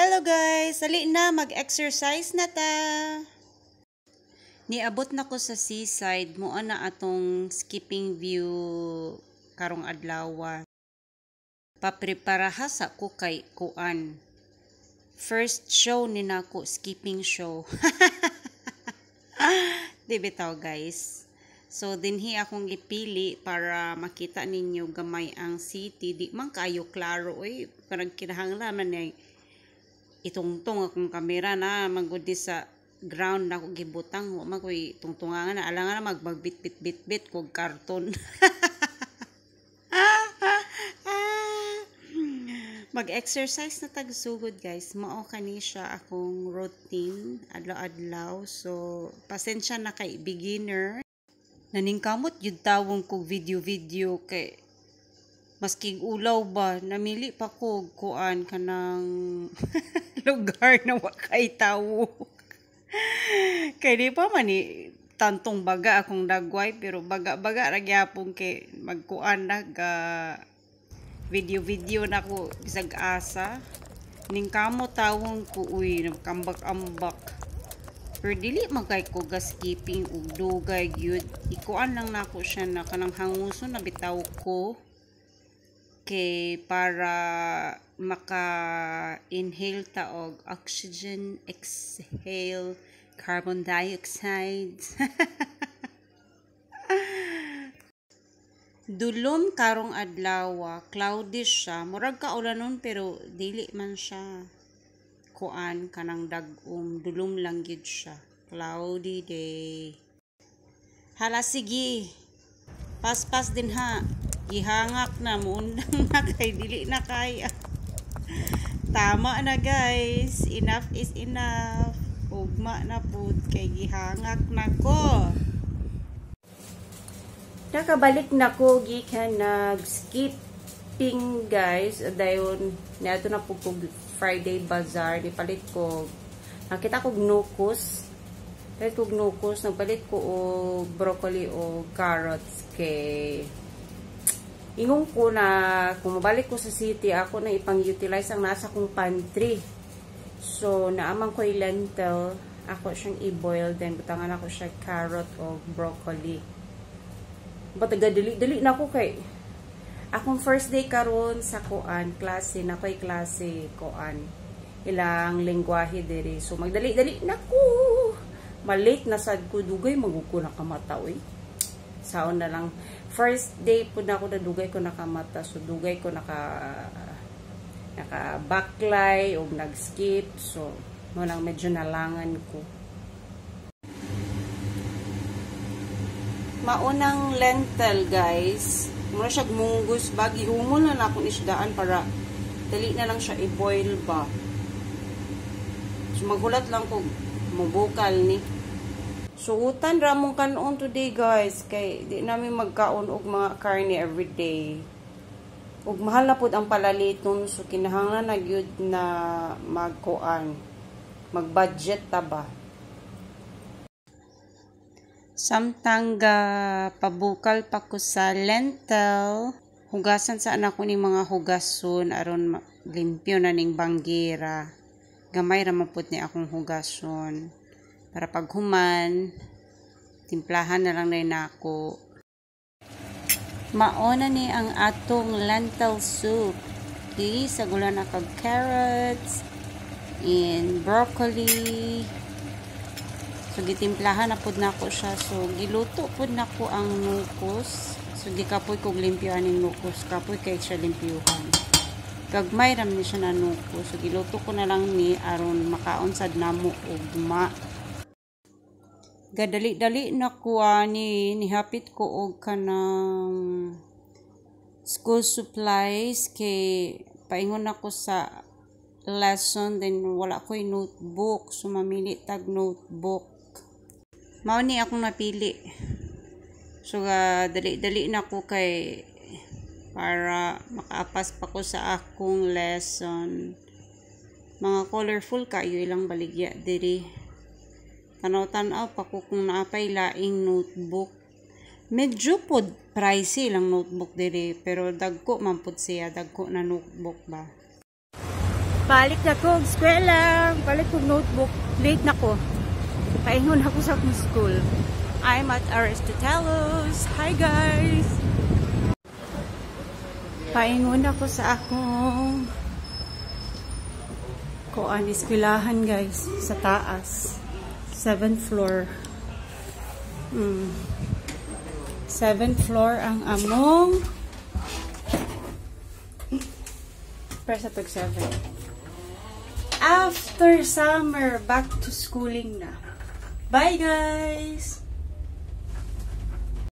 Hello guys! Dali na, mag-exercise na ta! Niabot na ko sa seaside, mo na atong skipping view karong adlaw. Papreparaha sa ko kay kuan. First show ni nako, skipping show. Di bitaw guys. So dinhi akong gipili para makita ninyo gamay ang city. Di man kayo klaro oy, parang kinahanglan man itungtong akong kamera na magudi sa ground na ako gibutang wa makoy tungtungan na alangan na magbit kog karton. Mag-exercise na tagsugod guys, mao kani siya akong routine adlaw-adlaw. So pasensya na kay beginner, naningkamot yun tawong kog video kay maski ulaw ba, namili pa ko kuan kanang lugar na wakay tawo. Kay di pa man tantong baga akong dagway, pero baga-baga ra gyapon kay magkuan na ga video na ko bisag asa. Ning kamo tawong ko uy nagkambak-ambak. Pero dili magkay ko ga skipping ug dugay gyud. Ikuan lang nako siya na kanang hanguson na bitaw ko. Okay, para maka-inhale ta og oxygen, exhale carbon dioxide. Dulom karong adlaw, cloudy siya. Murag kaulanon pero dili man siya kuan kanang dag-um, dulom lang gid siya. Cloudy day. Hala sige. Pas din ha. Gihangak na mundang na kay dili na kaya. Tama na guys, enough is enough. Ugma na pud kay gihangak na ko. Nakabalik na ko gikan nag-skipping guys. Dayon nato na pug Friday bazaar, dipalit ko. Nakita ko gnocchis. Palit ko gnocchis, nagpalit ko og broccoli o carrots kay ingon ko na kung mabalik ko sa city, ako na ipang-utilize ang nasa kong pantry. So, naamang ko yung lentil. Ako siyang i-boil. Then, butangan ako siya carrot o broccoli. Bataga, dali na ako kay. Akong first day karon sa kuan, klase, na ko'y klase, kuan. Ilang lengguwahe diri. So, magdali na ko. Malate na sad ko. Dugay, maguko na kamata, uy. Saon na lang. First day po na ako nadugay ko nakamata. So, dugay ko naka-backlie o nag-skip. So, mo lang medyo nalangan ko. Maunang lentil, guys. Muna siya munggos. Bagi humol na akong isdaan para dali na lang siya i-boil ba. So, magulat lang ko mabukal ni. So, utan ramong kanon today guys. Kay di namin magkaon og mga karne everyday. Ug mahal na pud ang palaliton. So, kinahanglan na gyud na magkuan. Mag-budget ta ba. Samtang pabukal pa ko sa lentil. Hugasan sa anak ko ni mga hugason. Aron limpyo na ning banggera. Gamay ra mapud ni akong hugason. Para paghuman, timplahan na lang na ako. Mauna ni ang atong lentil soup. Okay, sa gula na kag carrots and broccoli. So gitimplahan na pud nako siya. So giluto pud nako ang gnocchis. So gikapoy kog limpyo aning gnocchis. Kapoy kay siya limpyuhan. Gagmay ram ni siya na gnocchis. So giluto ko na lang ni aron makaon sad namo ugma. Gadali-dali na kuha nihapit ko og kanang school supplies kay paingon ako sa lesson, then wala ko'y notebook, so mamili tag notebook. Mao ni akong napili. So dali-dali na ko kay para makaapas pa ko sa akong lesson. Mga colorful kayo ilang baligya diri. Tanaw-tanaw pa ko kung naapay laing notebook. Medyo pod pricey lang notebook diri, pero dagko man pod siya, dagko na notebook ba. Balik na ko, eskwela. Balik ko notebook. Late na ko. Paingon ako sa akong school. I'm at Aristotelos. Hi guys! Paingon ako sa akong eskwelahan guys. Sa taas. 7th floor. 7th floor ang among press at 7. After summer, back to schooling na. Bye guys!